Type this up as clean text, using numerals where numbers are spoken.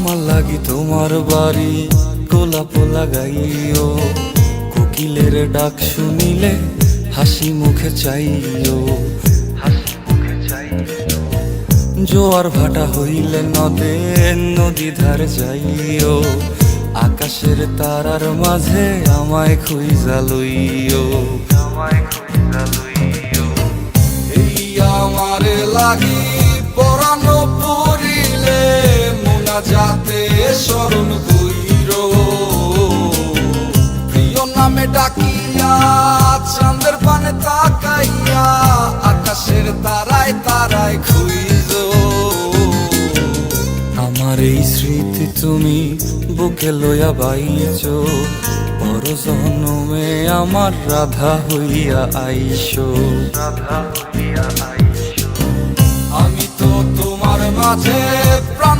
আমার লাগি তোমার বাড়ি গোলাপ লাগাইও, কোকিলের ডাক শুনিলে হাসি মুখে চাইও, জোয়ার ভাটা হইলে নদে নদী ধারে যাইও, আকাশের তারার মাঝে আমায় খুঁজা লইও, এই আমারে লাগি পরানো পড়িলে মোনাজাতে স্মরণ কইরো, প্রিয় নামে ডাকিয়া চাঁদের পানে তাকাইয়া আকাশের তারায় তারায় খুঁজো। আমার এই স্মৃতি তুমি বুকে লইয়া বাইছো, পর জন্মে আমার রাধা হইয়া আইসো, আমি তো তোমার মাঝে প্রাণ